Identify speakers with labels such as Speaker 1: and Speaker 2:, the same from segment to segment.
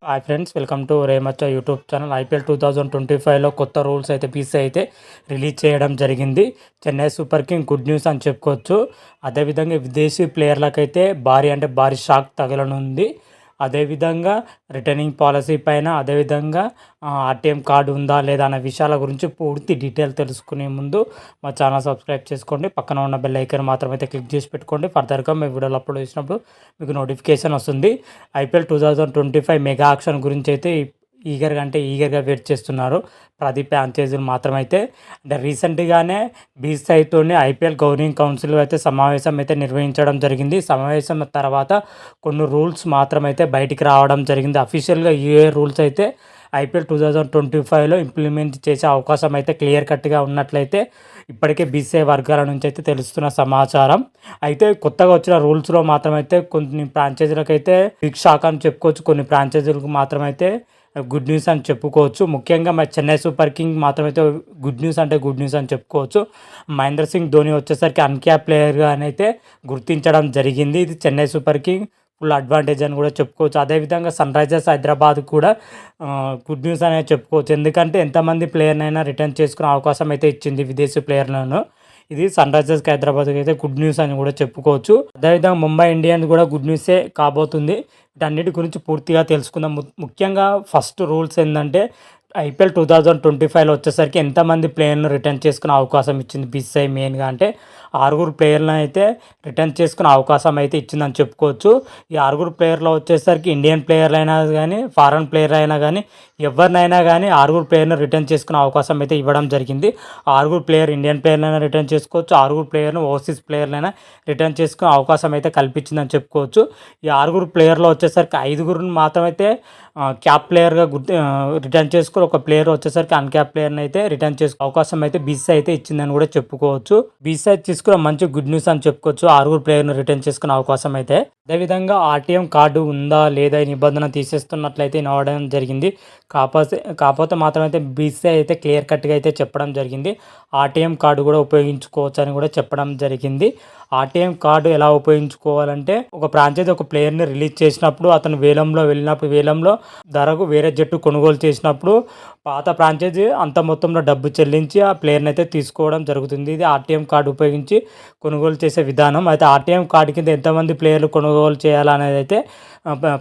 Speaker 1: Hi friends, welcome to రేమచ్చ YouTube channel. IPL 2025లో కొత్త రూల్స్ అయితే బీసీసీఐ అయితే రిలీజ్ చేయడం జరిగింది. Chennai super king good news అని చెప్పుకోవచ్చు. అదేవిధంగా విదేశీ ప్లేయర్లకైతే భారీ షాక్ తగలనుంది. అదేవిధంగా రిటర్నింగ్ పాలసీ పైన, అదేవిధంగా ఆర్టీఎం కార్డు ఉందా లేదా అనే విషయాల గురించి పూర్తి డీటెయిల్ తెలుసుకునే ముందు మా ఛానల్ సబ్స్క్రైబ్ చేసుకోండి. పక్కన ఉన్న బెల్ ఐకాన్ మాత్రమైతే క్లిక్ చేసి పెట్టుకోండి. ఫర్దర్గా మేము వీడియోలు అప్లోడ్ చేసినప్పుడు మీకు నోటిఫికేషన్ వస్తుంది. ఐపీఎల్ 2025 మెగా ఆక్షన్ గురించి అయితే ఈగర్గా వెయిట్ చేస్తున్నారు ప్రతి ఫ్రాంచైజీలు మాత్రమైతే. అంటే రీసెంట్గానే బీసీసీఐతోనే ఐపీఎల్ గవర్నింగ్ కౌన్సిల్ అయితే సమావేశం అయితే నిర్వహించడం జరిగింది. సమావేశం తర్వాత కొన్ని రూల్స్ మాత్రమైతే బయటికి రావడం జరిగింది. అఫీషియల్గా ఏ రూల్స్ అయితే ఐపీఎల్ 2025లో ఇంప్లిమెంట్ చేసే అవకాశం అయితే క్లియర్ కట్గా ఉన్నట్లయితే ఇప్పటికే బీసీసీఐ వర్గాల నుంచి అయితే తెలుస్తున్న సమాచారం. అయితే కొత్తగా వచ్చిన రూల్స్లో మాత్రమైతే కొన్ని ఫ్రాంచైజీలకు అయితే బిగ్ షాక్ అని చెప్పుకోవచ్చు, కొన్ని ఫ్రాంచైజీలకు మాత్రమైతే గుడ్ న్యూస్ అని చెప్పుకోవచ్చు. ముఖ్యంగా మా చెన్నై సూపర్ కింగ్ మాత్రమైతే గుడ్ న్యూస్ అని చెప్పుకోవచ్చు. మహేంద్ర సింగ్ ధోని వచ్చేసరికి అన్క్యాప్ ప్లేయర్గా అయితే గుర్తించడం జరిగింది. ఇది Chennai super king full advantage అని కూడా చెప్పుకోవచ్చు. అదేవిధంగా సన్ రైజర్స్ హైదరాబాద్ కూడా గుడ్ న్యూస్ అనేది చెప్పుకోవచ్చు. ఎందుకంటే ఎంతమంది ప్లేయర్నైనా రిటర్న్ చేసుకునే అవకాశం అయితే ఇచ్చింది విదేశీ ప్లేయర్లను. ఇది సన్ రైజర్స్కి హైదరాబాద్కి అయితే గుడ్ న్యూస్ అని కూడా చెప్పుకోవచ్చు. అదేవిధంగా ముంబై ఇండియన్స్ కూడా గుడ్ న్యూసే కాబోతుంది. వీటన్నిటి గురించి పూర్తిగా తెలుసుకుందాం. ముఖ్యంగా ఫస్ట్ రూల్స్ ఏంటంటే ఐపీఎల్ 2025లో వచ్చేసరికి ఎంతమంది ప్లేయర్లను రిటర్న్ చేసుకునే అవకాశం ఇచ్చింది బీసీసీఐ మెయిన్గా అంటే 6 ప్లేయర్లను అయితే రిటర్న్ చేసుకునే అవకాశం అయితే ఇచ్చిందని చెప్పుకోవచ్చు. ఈ 6 ప్లేయర్లో వచ్చేసరికి ఇండియన్ ప్లేయర్లు అయినా కానీ, ఫారెన్ ప్లేయర్ అయినా కానీ, ఎవరినైనా కానీ 6 ప్లేయర్ను రిటర్న్ చేసుకునే అవకాశం అయితే ఇవ్వడం జరిగింది. 6 ప్లేయర్ ఇండియన్ ప్లేయర్లైనా రిటర్న్ చేసుకోవచ్చు, 6 ప్లేయర్ను ఓవర్సీస్ ప్లేయర్లైనా రిటర్న్ చేసుకునే అవకాశం అయితే కల్పించిందని చెప్పుకోవచ్చు. ఈ 6 ప్లేయర్లో వచ్చేసరికి 5 మాత్రమైతే క్యాప్ ప్లేయర్గా రిటర్న్ చేసుకుని, ఒక ప్లేయర్ వచ్చేసరికి అన్క్యాప్ ప్లేయర్ని అయితే రిటర్న్ చేసుకునే అవకాశం అయితే బీసీసీఐ అయితే ఇచ్చిందని కూడా చెప్పుకోవచ్చు. బీసీసీఐ తీసుకున్న మంచి గుడ్ న్యూస్ అని చెప్పుకోవచ్చు 6 ప్లేయర్ను రిటర్న్ చేసుకునే అవకాశం అయితే. అదేవిధంగా ఆర్టీఎం కార్డు ఉందా లేదా ఈ నిబంధన తీసేస్తున్నట్లయితే నడవడం జరిగింది. కాకపోతే మాత్రమైతే బీసీసీఐ అయితే క్లియర్ కట్గా అయితే చెప్పడం జరిగింది. ఆర్టీఎం కార్డు కూడా ఉపయోగించుకోవచ్చు అని కూడా చెప్పడం జరిగింది. ఆర్టీఎం కార్డు ఎలా ఉపయోగించుకోవాలంటే, ఒక ఫ్రాంచైజీ ఒక ప్లేయర్ని రిలీజ్ చేసినప్పుడు, అతను వేలంలో ధరకు వేరే జట్టు కొనుగోలు చేసినప్పుడు పాత ఫ్రాంచైజీ అంత మొత్తంలో డబ్బు చెల్లించి ఆ ప్లేయర్ని అయితే తీసుకోవడం జరుగుతుంది. ఇది ఆర్టీఎం కార్డు ఉపయోగించి కొనుగోలు చేసే విధానం. అయితే ఆర్టీఎం కార్డు కింద ఎంతమంది ప్లేయర్లు కొనుగోలు చేయాలనేది అయితే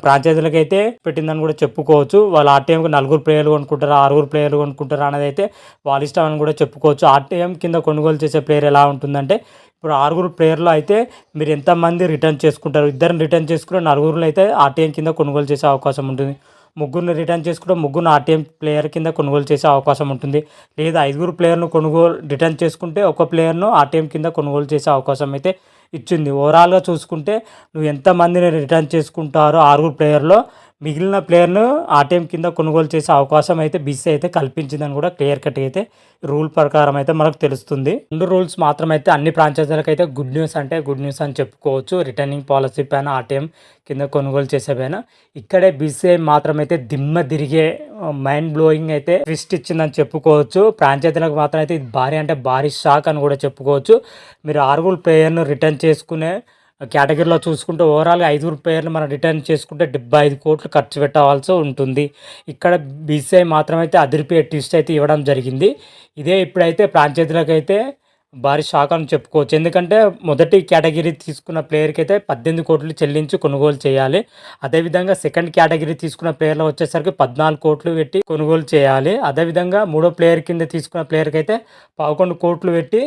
Speaker 1: ఫ్రాంచైజీలకు అయితే పెట్టిందని కూడా చెప్పుకోవచ్చు. వాళ్ళు ఆర్టీఎంకి 4 ప్లేయర్లు కొనుక్కుంటారా, 6 ప్లేయర్లు కొనుక్కుంటారా అనేది అయితే వాళ్ళ ఇష్టం అని కూడా చెప్పుకోవచ్చు. ఆర్టీఎం కింద కొనుగోలు చేసే ప్లేయర్ ఎలా ఉంటుందంటే, ఇప్పుడు 6 ప్లేయర్లో అయితే మీరు ఎంతమంది రిటర్న్ చేసుకుంటారు, 2 రిటర్న్ చేసుకుని 4 అయితే ఆర్టీఎం కింద కొనుగోలు చేసే అవకాశం ఉంటుంది. 3 రిటర్న్ చేసుకుంటే 3 ఆర్టీఎం ప్లేయర్ కింద కొనుగోలు చేసే అవకాశం ఉంటుంది. లేదా 5 ప్లేయర్ను రిటర్న్ చేసుకుంటే ఒక ప్లేయర్ను ఆర్టీఎం కింద కొనుగోలు చేసే అవకాశం అయితే ఇచ్చింది. ఓవరాల్గా చూసుకుంటే నువ్వు ఎంతమందిని రిటర్న్ చేసుకుంటారో 6 ప్లేయర్లో మిగిలిన ప్లేయర్ను ఆర్టీఎం కింద కొనుగోలు చేసే అవకాశం అయితే బీసీసీఐ అయితే కల్పించిందని కూడా క్లియర్ కట్ అయితే రూల్ ప్రకారం అయితే మనకు తెలుస్తుంది. 2 రూల్స్ మాత్రమైతే అన్ని ఫ్రాంచైజీలకు అయితే గుడ్ న్యూస్ అని చెప్పుకోవచ్చు. రిటర్నింగ్ పాలసీ పైన, ఆర్టీఎం కింద కొనుగోలు చేసే పైన. ఇక్కడే బీసీసీఐ మాత్రమైతే దిమ్మ తిరిగే మైండ్ బ్లోయింగ్ అయితే ట్విస్ట్ ఇచ్చిందని చెప్పుకోవచ్చు. ఫ్రాంచైజీలకు మాత్రం అయితే ఇది భారీ షాక్ అని కూడా చెప్పుకోవచ్చు. మీరు 6 ప్లేయర్ను రిటర్న్ చేసుకునే కేటగిరీలో చూసుకుంటే ఓవరాల్గా 5 ప్లేయర్లు మనం రిటర్న్ చేసుకుంటే 75 కోట్లు ఖర్చు పెట్టవలసి ఉంటుంది. ఇక్కడ బీసీసీఐ మాత్రమైతే అదిరిపోయే ట్విస్ట్ అయితే ఇవ్వడం జరిగింది. ఇదే ఇప్పుడైతే ఫ్రాంచైజీలకు అయితే భారీ షాక్ అని చెప్పుకోవచ్చు. ఎందుకంటే మొదటి కేటగిరీ తీసుకున్న ప్లేయర్కి అయితే 18 కోట్లు చెల్లించి కొనుగోలు చేయాలి. అదేవిధంగా సెకండ్ కేటగిరీ తీసుకున్న ప్లేయర్లో వచ్చేసరికి 14 కోట్లు పెట్టి కొనుగోలు చేయాలి. అదేవిధంగా 3వ ప్లేయర్ కింద తీసుకున్న ప్లేయర్కి అయితే 11 కోట్లు పెట్టి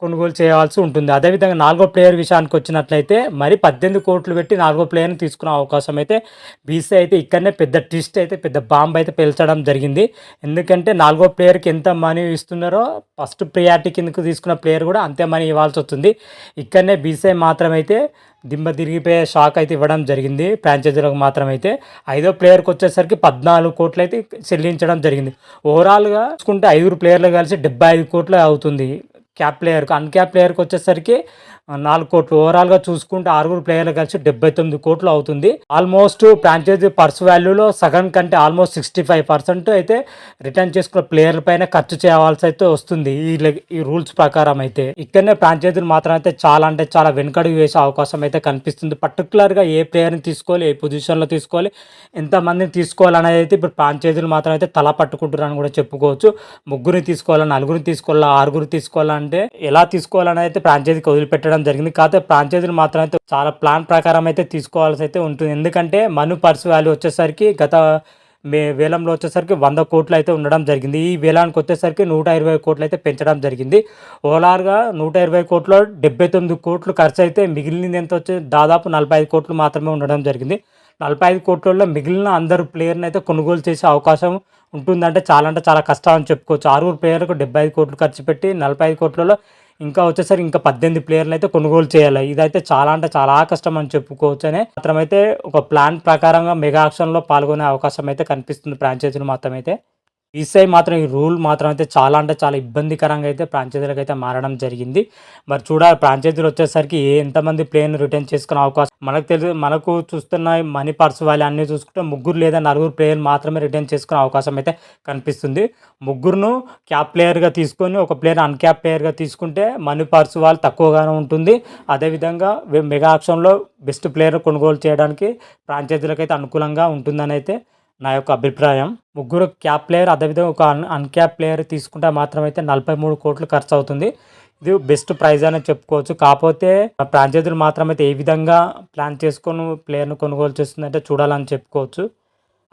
Speaker 1: కొనుగోలు చేయాల్సి ఉంటుంది. అదేవిధంగా 4వ ప్లేయర్ విషయానికి వచ్చినట్లయితే మరి 18 కోట్లు పెట్టి 4వ ప్లేయర్ని తీసుకునే అవకాశం అయితే బీసీసీఐ అయితే ఇక్కడనే పెద్ద బాంబ్ అయితే పేల్చడం జరిగింది. ఎందుకంటే 4వ ప్లేయర్కి ఎంత మనీ ఇస్తున్నారో ఫస్ట్ ప్రియారిటీ కిందకు తీసుకున్న ప్లేయర్ కూడా అంతే మనీ ఇవ్వాల్సి వస్తుంది. ఇక్కడనే బీసీసీఐ మాత్రమైతే దిమ్మ తిరిగిపోయే షాక్ అయితే ఇవ్వడం జరిగింది ఫ్రాంచైజీలకు మాత్రమైతే. 5వ ప్లేయర్కి వచ్చేసరికి 14 కోట్లు అయితే చెల్లించడం జరిగింది. ఓవరాల్గా చూసుకుంటే 5 ప్లేయర్లు కలిసి 75 కోట్లు అవుతుంది క్యాప్ ప్లేయర్కి. అన్క్యాప్ ప్లేయర్కి వచ్చేసరికి 4 కోట్లు. ఓవరాల్‌గా చూసుకుంటే ఆరుగురు ప్లేయర్లు కలిసి 79 కోట్లు అవుతుంది. ఆల్మోస్ట్ ఫ్రాంచైజీ పర్స్ వాల్యూలో సగం కంటే ఆల్మోస్ట్ 65% అయితే రిటర్న్ చేసుకున్న ప్లేయర్ల పైన ఖర్చు చేయాల్సి అయితే వస్తుంది. ఈ రూల్స్ ప్రకారం అయితే. ఇక్కడనే ఫ్రాంచైజీలు మాత్రం అయితే చాలా అంటే చాలా వెనుకడుగు వేసే అవకాశం అయితే కనిపిస్తుంది. పర్టిక్యులర్‌గా ఏ ప్లేయర్‌ని తీసుకోవాలి, ఏ పొజిషన్‌లో తీసుకోవాలి, ఎంతమందిని తీసుకోవాలనేది అయితే ఇప్పుడు ఫ్రాంచైజీలు మాత్రం అయితే తల పట్టుకుంటున్నారని కూడా చెప్పుకోవచ్చు. ముగ్గురిని తీసుకోవాలా, నలుగురిని తీసుకోవాలా, ఆరుగురు తీసుకోవాలా అంటే ఎలా తీసుకోవాలని అయితే ఫ్రాంచైజీకి వదిలిపెట్టడం జరిగింది. కాకపోతే ఫ్రాంచైజీలు మాత్రం అయితే చాలా ప్లాన్ ప్రకారం అయితే తీసుకోవాల్సి అయితే ఉంటుంది. ఎందుకంటే మను పర్స్ వాల్యూ వచ్చేసరికి గత వేలంలో వచ్చేసరికి 100 కోట్లు అయితే ఉండడం జరిగింది. ఈ వేలానికి వచ్చేసరికి 120 కోట్లు అయితే పెంచడం జరిగింది. ఓవరాల్‌గా 120 కోట్లో 79 కోట్లు ఖర్చు అయితే మిగిలినది ఎంత వచ్చి దాదాపు 45 కోట్లు మాత్రమే ఉండడం జరిగింది. 45 కోట్లలో మిగిలిన అందరు ప్లేయర్‌ని అయితే కొనుగోలు చేసే అవకాశం ఉంటుందంటే చాలా అంటే చాలా కష్టం అని చెప్పుకోవచ్చు. ఆరుగురు ప్లేయర్‌లకు 75 కోట్లు ఖర్చు పెట్టి 45 కోట్లలో ఇంకా వచ్చేసరికి ఇంకా 18 ప్లేయర్‌లు అయితే కొనుగోలు చేయాలి. ఇదైతే చాలా అంటే చాలా కష్టం అని చెప్పుకోవచ్చనే మాత్రమైతే ఒక ప్లాన్ ప్రకారంగా మెగా ఆక్షన్‌లో పాల్గొనే అవకాశం అయితే కనిపిస్తుంది ఫ్రాంచైజీలు మాత్రమైతే. ఈసారి మాత్రం ఈ రూల్ మాత్రం అయితే చాలా అంటే చాలా ఇబ్బందికరంగా అయితే ఫ్రాంచైజీలకు అయితే మారడం జరిగింది. మరి చూడాలి ఫ్రాంచైజీలు వచ్చేసరికి ఎంతమంది ప్లేయర్‌ని రిటర్న్ చేసుకునే అవకాశం మనకు తెలుసు. మనకు చూస్తున్న మనీ పర్స్ వాల్యూ అన్నీ చూసుకుంటే ముగ్గురు లేదా నలుగురు ప్లేయర్లు మాత్రమే రిటర్న్ చేసుకునే అవకాశం అయితే కనిపిస్తుంది. ముగ్గురును క్యాప్ ప్లేయర్‌గా తీసుకొని ఒక ప్లేయర్ అన్‌క్యాప్ ప్లేయర్‌గా తీసుకుంటే మనీ పర్స్ వాల్యూ తక్కువగానే ఉంటుంది. అదేవిధంగా మెగా ఆక్షన్‌లో బెస్ట్ ప్లేయర్ కొనుగోలు చేయడానికి ఫ్రాంచైజీలకు అయితే అనుకూలంగా ఉంటుందని అయితే నా యొక్క అభిప్రాయం. ముగ్గురు క్యాప్ ప్లేయర్ అదేవిధంగా ఒక అన్‌క్యాప్ ప్లేయర్ తీసుకుంటే మాత్రం అయితే 43 కోట్లు ఖర్చు అవుతుంది. ఇది బెస్ట్ ప్రైజ్ అని చెప్పుకోవచ్చు. కాకపోతే ఫ్రాంచైజీలు మాత్రం అయితే ఏ విధంగా ప్లాన్ చేసుకొని ప్లేయర్‌ని కొనుగోలు చేస్తుందంటే చూడాలని చెప్పుకోవచ్చు.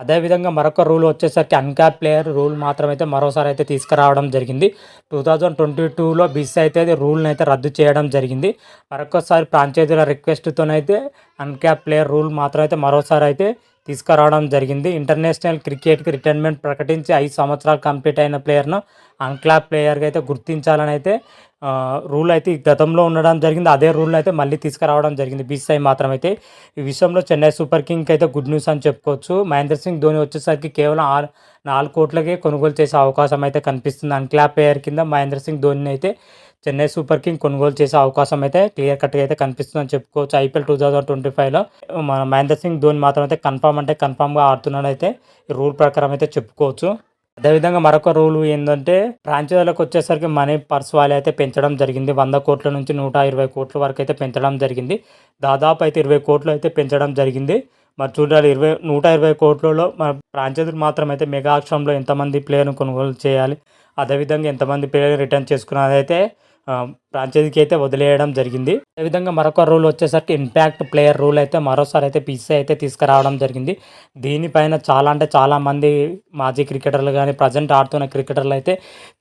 Speaker 1: అదేవిధంగా మరొక రూల్ వచ్చేసరికి అన్‌క్యాప్ ప్లేయర్ రూల్ మాత్రం అయితే మరోసారి అయితే తీసుకురావడం జరిగింది. 2022లో బీసీసీఐ అయితే రూల్‌ని అయితే రద్దు చేయడం జరిగింది. మరొకసారి ఫ్రాంచైజీల రిక్వెస్ట్‌తోనైతే అన్‌క్యాప్ ప్లేయర్ రూల్ మాత్రం అయితే మరోసారి అయితే తీసుకురావడం జరిగింది. ఇంటర్నేషనల్ క్రికెట్‌కి రిటైర్మెంట్ ప్రకటించి 5 సంవత్సరాలు కంప్లీట్ అయిన ప్లేయర్‌ను అన్‌క్యాప్ ప్లేయర్‌గా అయితే గుర్తించాలని అయితే రూల్ అయితే గతంలో ఉండడం జరిగింది. అదే రూల్‌ని అయితే మళ్ళీ తీసుకురావడం జరిగింది బీసీసీఐ మాత్రం అయితే. ఈ విషయంలో చెన్నై సూపర్ కింగ్స్‌కి అయితే గుడ్ న్యూస్ అని చెప్పుకోవచ్చు. మహేంద్ర సింగ్ ధోని వచ్చేసరికి కేవలం 4 కోట్లకే కొనుగోలు చేసే అవకాశం అయితే కనిపిస్తుంది. అన్‌క్యాప్ ప్లేయర్ కింద మహేంద్ర సింగ్ ధోనిని అయితే చెన్నై సూపర్ కింగ్ కొనుగోలు చేసే అవకాశం అయితే క్లియర్ కట్‌గా అయితే కనిపిస్తుందని చెప్పుకోవచ్చు. ఐపీఎల్ 2025లో మన మహేంద్ర సింగ్ ధోని మాత్రం అయితే కన్ఫర్మ్ అంటే కన్ఫర్మ్‌గా ఆడుతున్నాడైతే ఈ రూల్ ప్రకారం అయితే చెప్పుకోవచ్చు. అదేవిధంగా మరొక రూల్ ఏందంటే ఫ్రాంచైజీలకు వచ్చేసరికి మనీ పర్స్ వాల్యూ అయితే పెంచడం జరిగింది. 100 కోట్ల నుంచి 120 కోట్ల వరకు అయితే పెంచడం జరిగింది. దాదాపు అయితే 20 కోట్లు అయితే పెంచడం జరిగింది. మరి చూడాలి 120 కోట్లలో మన ఫ్రాంచైజీలు మాత్రం అయితే మెగా ఆక్షన్‌లో ఎంతమంది ప్లేయర్‌ని కొనుగోలు చేయాలి, అదేవిధంగా ఎంతమంది ప్లేయర్ రిటర్న్ చేసుకున్నదైతే ఫ్రాంచైజీకి అయితే వదిలేయడం జరిగింది. అదేవిధంగా మరొక రూల్ వచ్చేసరికి ఇంపాక్ట్ ప్లేయర్ రూల్ అయితే మరోసారి అయితే బీసీసీఐ అయితే తీసుకురావడం జరిగింది. దీనిపైన చాలా అంటే చాలామంది మాజీ క్రికెటర్లు కానీ ప్రజెంట్ ఆడుతున్న క్రికెటర్లు అయితే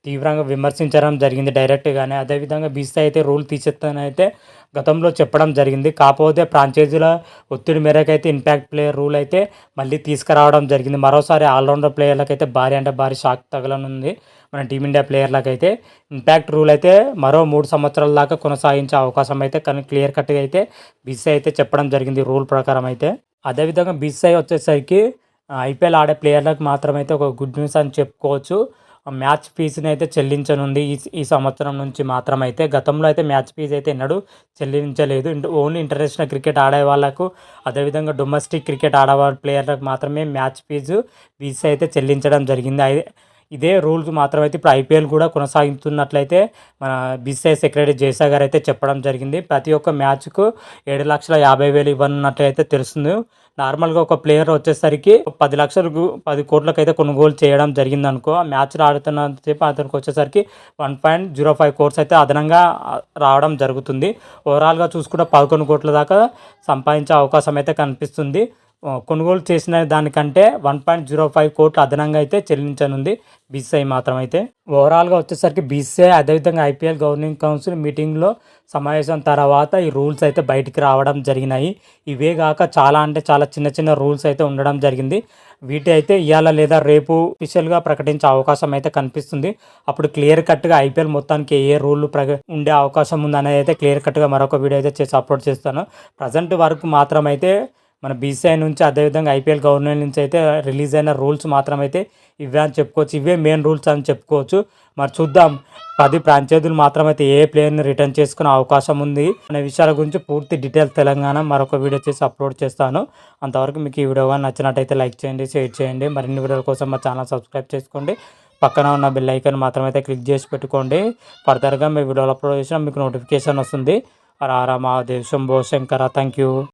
Speaker 1: తీవ్రంగా విమర్శించడం జరిగింది డైరెక్ట్‌గానే. అదేవిధంగా బీసీసీఐ అయితే రూల్ తీసేస్తానైతే గతంలో చెప్పడం జరిగింది. కాకపోతే ఫ్రాంచైజీల ఒత్తిడి మేరకు అయితే ఇంపాక్ట్ ప్లేయర్ రూల్ అయితే మళ్ళీ తీసుకురావడం జరిగింది. మరోసారి ఆల్రౌండర్ ప్లేయర్లకైతే భారీ అంటే భారీ షాక్ తగలనుంది. మన టీమిండియా ప్లేయర్లకైతే ఇంపాక్ట్ రూల్ అయితే మరో 3 సంవత్సరాల దాకా కొనసాగించే అవకాశం అయితే కానీ క్లియర్ కట్‌గా అయితే బీసీసీఐ అయితే చెప్పడం జరిగింది రూల్ ప్రకారం అయితే. అదేవిధంగా బీసీసీఐ వచ్చేసరికి ఐపీఎల్ ఆడే ప్లేయర్లకు మాత్రమైతే ఒక గుడ్ న్యూస్ అని చెప్పుకోవచ్చు. మ్యాచ్ ఫీజుని అయితే చెల్లించనుంది ఈ సంవత్సరం నుంచి మాత్రమైతే. గతంలో అయితే మ్యాచ్ ఫీజు అయితే ఎన్నడూ చెల్లించలేదు. ఓన్లీ ఇంటర్నేషనల్ క్రికెట్ ఆడే వాళ్ళకు అదేవిధంగా డొమెస్టిక్ క్రికెట్ ఆడేవాళ్ళ ప్లేయర్లకు మాత్రమే మ్యాచ్ ఫీజు బీసీసీఐ అయితే చెల్లించడం జరిగింది. ఇదే రూల్స్ మాత్రమైతే ఇప్పుడు ఐపీఎల్ కూడా కొనసాగుతున్నట్లయితే మన బీసీసీఐ సెక్రటరీ జైసా గారు అయితే చెప్పడం జరిగింది. ప్రతి ఒక్క మ్యాచ్‌కు 7,50,000 ఇవ్వనున్నట్లయితే తెలుస్తుంది. నార్మల్‌గా ఒక ప్లేయర్ వచ్చేసరికి 10 లక్షలకు 10 కోట్లకైతే కొనుగోలు చేయడం జరిగిందనుకో, ఆ మ్యాచ్‌లో ఆడుతున్నంత సేపు అతనికి వచ్చేసరికి 1.05 కోర్స్ అయితే అదనంగా రావడం జరుగుతుంది. ఓవరాల్‌గా చూసుకుంటే 11 కోట్ల దాకా సంపాదించే అవకాశం అయితే కనిపిస్తుంది. కొనుగోలు చేసిన దానికంటే 1.05 కోట్లు అదనంగా అయితే చెల్లించనుంది బీసీసీఐ మాత్రం అయితే. ఓవరాల్‌గా వచ్చేసరికి బీసీసీఐ అదేవిధంగా ఐపీఎల్ గవర్నింగ్ కౌన్సిల్ మీటింగ్‌లో సమావేశం తర్వాత ఈ రూల్స్ అయితే బయటికి రావడం జరిగినాయి. ఇవే కాక చాలా అంటే చాలా చిన్న చిన్న రూల్స్ అయితే ఉండడం జరిగింది. వీటి అయితే ఇవాళ లేదా రేపు అఫీషియల్‌గా ప్రకటించే అవకాశం అయితే కనిపిస్తుంది. అప్పుడు క్లియర్ కట్‌గా ఐపీఎల్ మొత్తానికి ఏ రూల్ ఉండే అవకాశం ఉందనేది అయితే క్లియర్ కట్‌గా మరొక వీడియో అయితే చేసి అప్లోడ్ చేస్తాను. ప్రజెంట్ వరకు మాత్రం అయితే మన బీసీఐ నుంచి అదేవిధంగా ఐపీఎల్ గవర్నమెంట్ నుంచి అయితే రిలీజ్ అయిన రూల్స్ మాత్రం అయితే ఇవే అని చెప్పుకోవచ్చు. ఇవే మెయిన్ రూల్స్ అని చెప్పుకోవచ్చు. మరి చూద్దాం 10 ఫ్రాంచైజీలు మాత్రం అయితే ఏ ప్లేయర్ని రిటర్న్ చేసుకునే అవకాశం ఉంది అనే విషయాల గురించి పూర్తి డీటెయిల్స్ తెలంగాణ మరొక వీడియో చేసి అప్లోడ్ చేస్తాను. అంతవరకు మీకు ఈ వీడియో కానీ నచ్చినట్టయితే లైక్ చేయండి, షేర్ చేయండి. మరిన్ని వీడియోల కోసం మా ఛానల్ సబ్స్క్రైబ్ చేసుకోండి. పక్కన ఉన్న బెల్ ఐకాన్ మాత్రం అయితే క్లిక్ చేసి పెట్టుకోండి. ఫర్దర్గా మీ వీడియోలు అప్లోడ్ చేసినా మీకు నోటిఫికేషన్ వస్తుంది. హర హర మహాదేవ్ శంభో శంకర. Thank you.